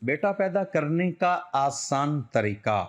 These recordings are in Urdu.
بیٹا پیدا کرنے کا آسان طریقہ۔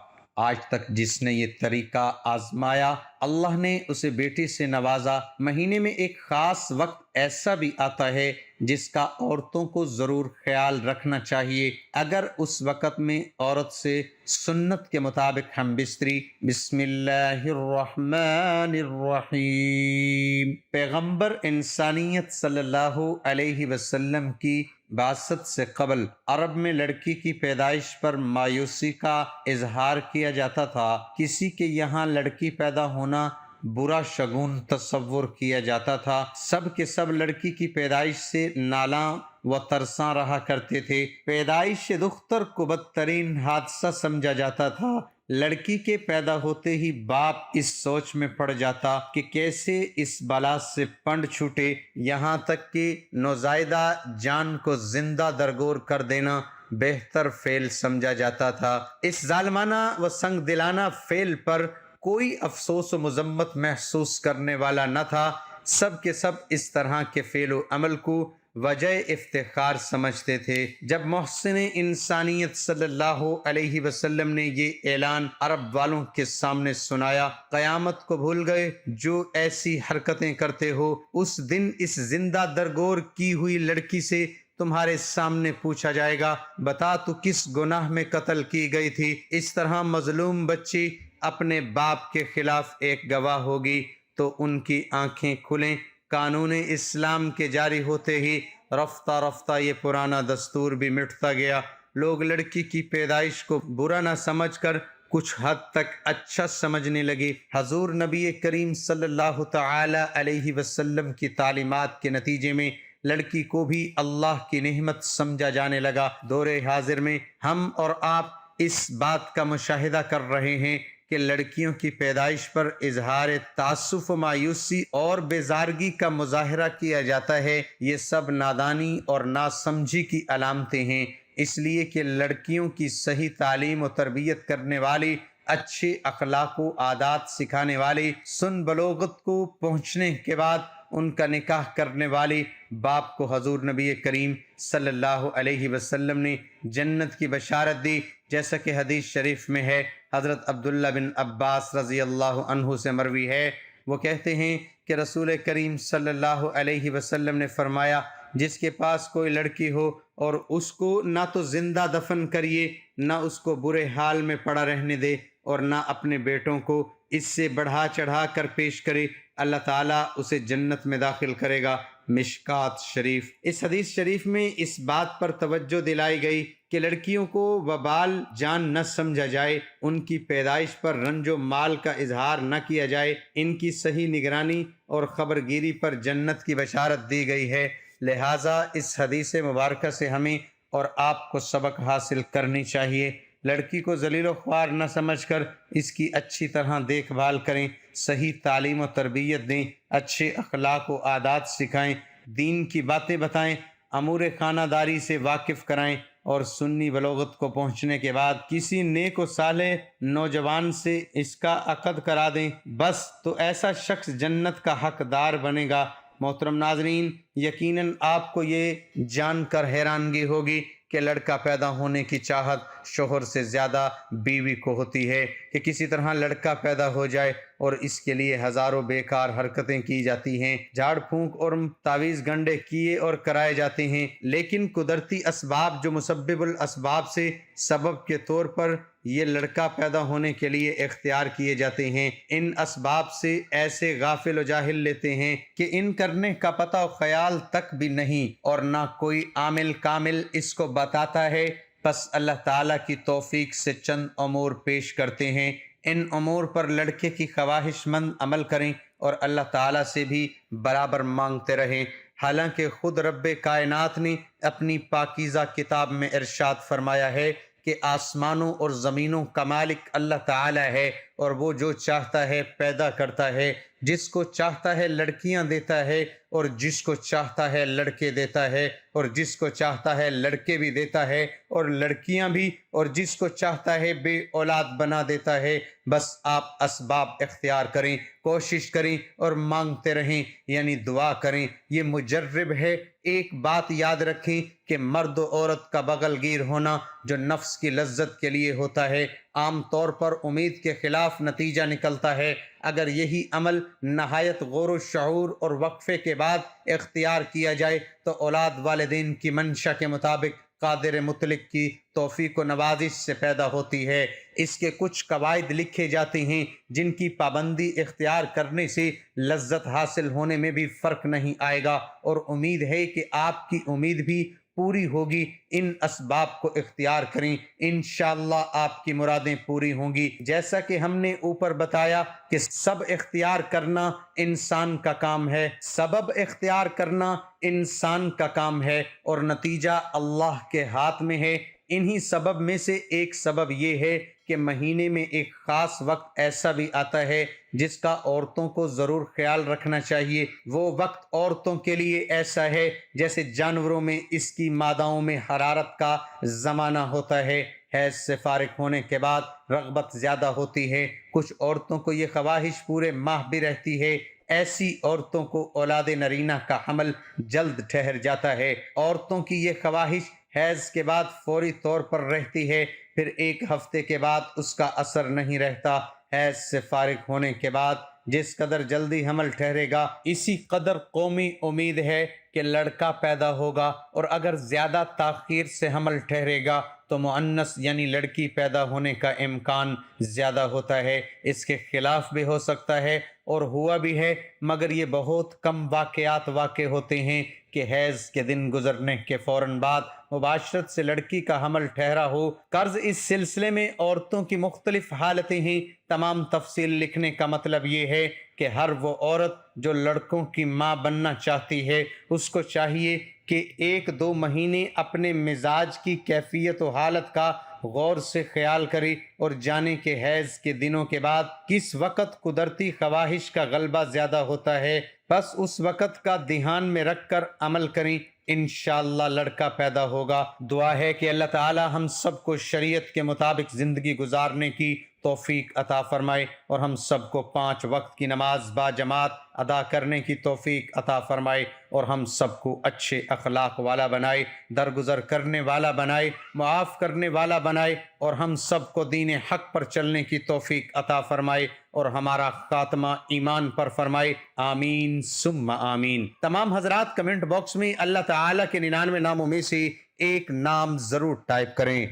آج تک جس نے یہ طریقہ آزمایا اللہ نے اسے بیٹے سے نوازا۔ مہینے میں ایک خاص وقت ایسا بھی آتا ہے جس کا عورتوں کو ضرور خیال رکھنا چاہیے۔ اگر اس وقت میں عورت سے سنت کے مطابق ہم بستری بسم اللہ الرحمن الرحیم، پیغمبر انسانیت صلی اللہ علیہ وسلم کی بعثت سے قبل عرب میں لڑکی کی پیدائش پر مایوسی کا اظہار کیا جاتا تھا۔ کسی کے یہاں لڑکی پیدا ہونا برا شگون تصور کیا جاتا تھا۔ سب کے سب لڑکی کی پیدائش سے نالاں و ترساں رہا کرتے تھے۔ پیدائش دختر کو بدترین حادثہ سمجھا جاتا تھا۔ لڑکی کے پیدا ہوتے ہی باپ اس سوچ میں پڑ جاتا کہ کیسے اس بلا سے پنڈ چھوٹے، یہاں تک کہ نوزائیدہ جان کو زندہ درگور کر دینا بہتر فعل سمجھا جاتا تھا۔ اس ظالمانہ و سنگ دلانہ فعل پر کوئی افسوس و مذمت محسوس کرنے والا نہ تھا۔ سب کے سب اس طرح کے فعل و عمل کو وجہ افتخار سمجھتے تھے۔ جب محسن انسانیت صلی اللہ علیہ وسلم نے یہ اعلان عرب والوں کے سامنے سنایا، قیامت کو بھول گئے جو ایسی حرکتیں کرتے ہو، اس دن اس زندہ درگور کی ہوئی لڑکی سے تمہارے سامنے پوچھا جائے گا، بتا تو کس گناہ میں قتل کی گئی تھی۔ اس طرح مظلوم بچی اپنے باپ کے خلاف ایک گواہ ہوگی تو ان کی آنکھیں کھلیں۔ قانون اسلام کے جاری ہوتے ہی رفتہ رفتہ یہ پرانا دستور بھی مٹتا گیا۔ لوگ لڑکی کی پیدائش کو برا نہ سمجھ کر کچھ حد تک اچھا سمجھنے لگے۔ حضور نبی کریم صلی اللہ تعالی علیہ وسلم کی تعلیمات کے نتیجے میں لڑکی کو بھی اللہ کی نعمت سمجھا جانے لگا۔ دور حاضر میں ہم اور آپ اس بات کا مشاہدہ کر رہے ہیں کہ لڑکیوں کی پیدائش پر اظہار تعسف و مایوسی اور بیزارگی کا مظاہرہ کیا جاتا ہے۔ یہ سب نادانی اور ناسمجھی کی علامتیں ہیں، اس لیے کہ لڑکیوں کی صحیح تعلیم و تربیت کرنے والی، اچھے اخلاق و عادات سکھانے والی، سن بلوغت کو پہنچنے کے بعد ان کا نکاح کرنے والی باپ کو حضور نبی کریم صلی اللہ علیہ وسلم نے جنت کی بشارت دی، جیسا کہ حدیث شریف میں ہے۔ حضرت عبداللہ بن عباس رضی اللہ عنہ سے مروی ہے، وہ کہتے ہیں کہ رسول کریم صلی اللہ علیہ وسلم نے فرمایا، جس کے پاس کوئی لڑکی ہو اور اس کو نہ تو زندہ دفن کریے، نہ اس کو برے حال میں پڑا رہنے دے، اور نہ اپنے بیٹوں کو اس سے بڑھا چڑھا کر پیش کرے، اللہ تعالیٰ اسے جنت میں داخل کرے گا۔ مشکات شریف۔ اس حدیث شریف میں اس بات پر توجہ دلائی گئی کہ لڑکیوں کو وبال جان نہ سمجھا جائے، ان کی پیدائش پر رنج و مال کا اظہار نہ کیا جائے، ان کی صحیح نگرانی اور خبرگیری پر جنت کی بشارت دی گئی ہے۔ لہٰذا اس حدیث مبارکہ سے ہمیں اور آپ کو سبق حاصل کرنی چاہیے۔ لڑکی کو ذلیل و خوار نہ سمجھ کر اس کی اچھی طرح دیکھ بھال کریں، صحیح تعلیم و تربیت دیں، اچھے اخلاق و عادات سکھائیں، دین کی باتیں بتائیں، امور خانہ داری سے واقف کرائیں، اور سنی بلوغت کو پہنچنے کے بعد کسی نیک و صالح نوجوان سے اس کا عقد کرا دیں، بس تو ایسا شخص جنت کا حقدار بنے گا۔ محترم ناظرین، یقیناً آپ کو یہ جان کر حیرانگی ہوگی کہ لڑکا پیدا ہونے کی چاہت شوہر سے زیادہ بیوی کو ہوتی ہے کہ کسی طرح لڑکا پیدا ہو جائے، اور اس کے لیے ہزاروں بیکار حرکتیں کی جاتی ہیں، جھاڑ پھونک اور تعویذ گنڈے کیے اور کرائے جاتے ہیں، لیکن قدرتی اسباب جو مسبب الاسباب سے سبب کے طور پر یہ لڑکا پیدا ہونے کے لیے اختیار کیے جاتے ہیں، ان اسباب سے ایسے غافل و جاہل لیتے ہیں کہ ان کرنے کا پتہ و خیال تک بھی نہیں، اور نہ کوئی عامل کامل اس کو بتاتا ہے۔ پس اللہ تعالیٰ کی توفیق سے چند امور پیش کرتے ہیں، ان امور پر لڑکے کی خواہش مند عمل کریں اور اللہ تعالیٰ سے بھی برابر مانگتے رہیں۔ حالانکہ خود رب کائنات نے اپنی پاکیزہ کتاب میں ارشاد فرمایا ہے کہ آسمانوں اور زمینوں کا مالک اللہ تعالیٰ ہے، اور وہ جو چاہتا ہے پیدا کرتا ہے، جس کو چاہتا ہے لڑکیاں دیتا ہے اور جس کو چاہتا ہے لڑکے دیتا ہے، اور جس کو چاہتا ہے لڑکے بھی دیتا ہے اور لڑکیاں بھی، اور جس کو چاہتا ہے بے اولاد بنا دیتا ہے۔ بس آپ اسباب اختیار کریں، کوشش کریں اور مانگتے رہیں، یعنی دعا کریں۔ یہ مجرب ہے۔ ایک بات یاد رکھیں کہ مرد و عورت کا بغل گیر ہونا جو نفس کی لذت کے لیے ہوتا ہے، عام طور پر امید کے خلاف نتیجہ نکلتا ہے۔ اگر یہی عمل نہایت غور و شعور اور وقفے کے بعد اختیار کیا جائے تو اولاد والدین کی منشا کے مطابق قادر مطلق کی توفیق و نوازش سے پیدا ہوتی ہے۔ اس کے کچھ قواعد لکھے جاتے ہیں جن کی پابندی اختیار کرنے سے لذت حاصل ہونے میں بھی فرق نہیں آئے گا، اور امید ہے کہ آپ کی امید بھی پوری ہوگی۔ ان اسباب کو اختیار کریں، انشاءاللہ آپ کی مرادیں پوری ہوں گی۔ جیسا کہ ہم نے اوپر بتایا کہ سب اختیار کرنا انسان کا کام ہے، سبب اختیار کرنا انسان کا کام ہے، اور نتیجہ اللہ کے ہاتھ میں ہے۔ انہی سبب میں سے ایک سبب یہ ہے کہ مہینے میں ایک خاص وقت ایسا بھی آتا ہے جس کا عورتوں کو ضرور خیال رکھنا چاہیے۔ وہ وقت عورتوں کے لیے ایسا ہے جیسے جانوروں میں اس کی ماداؤں میں حرارت کا زمانہ ہوتا ہے۔ حیض سے فارغ ہونے کے بعد رغبت زیادہ ہوتی ہے۔ کچھ عورتوں کو یہ خواہش پورے ماہ بھی رہتی ہے۔ ایسی عورتوں کو اولاد نرینہ کا حمل جلد ٹھہر جاتا ہے۔ عورتوں کی یہ خواہش حیض کے بعد فوری طور پر رہتی ہے، پھر ایک ہفتے کے بعد اس کا اثر نہیں رہتا۔ حیض سے فارغ ہونے کے بعد جس قدر جلدی حمل ٹھہرے گا، اسی قدر قومی امید ہے کہ لڑکا پیدا ہوگا، اور اگر زیادہ تاخیر سے حمل ٹھہرے گا تو مؤنث یعنی لڑکی پیدا ہونے کا امکان زیادہ ہوتا ہے۔ اس کے خلاف بھی ہو سکتا ہے اور ہوا بھی ہے، مگر یہ بہت کم واقعات واقع ہوتے ہیں کہ حیض کے دن گزرنے کے فوراً بعد مباشرت سے لڑکی کا حمل ٹھہرا ہو۔ قرض اس سلسلے میں عورتوں کی مختلف حالتیں ہیں۔ تمام تفصیل لکھنے کا مطلب یہ ہے کہ ہر وہ عورت جو لڑکوں کی ماں بننا چاہتی ہے، اس کو چاہیے کہ 1-2 مہینے اپنے مزاج کی کیفیت و حالت کا غور سے خیال کرے اور جانے کہ حیض کے دنوں کے بعد کس وقت قدرتی خواہش کا غلبہ زیادہ ہوتا ہے، بس اس وقت کا دھیان میں رکھ کر عمل کریں، انشاءاللہ لڑکا پیدا ہوگا۔ دعا ہے کہ اللہ تعالی ہم سب کو شریعت کے مطابق زندگی گزارنے کی توفیق عطا فرمائے، اور ہم سب کو 5 وقت کی نماز با جماعت ادا کرنے کی توفیق عطا فرمائے، اور ہم سب کو اچھے اخلاق والا بنائے، درگزر کرنے والا بنائے، معاف کرنے والا بنائے، اور ہم سب کو دین حق پر چلنے کی توفیق عطا فرمائے، اور ہمارا خاتمہ ایمان پر فرمائے، آمین ثم آمین۔ تمام حضرات کمنٹ باکس میں اللہ تعالیٰ کے 99 ناموں میں سے ایک نام ضرور ٹائپ کریں۔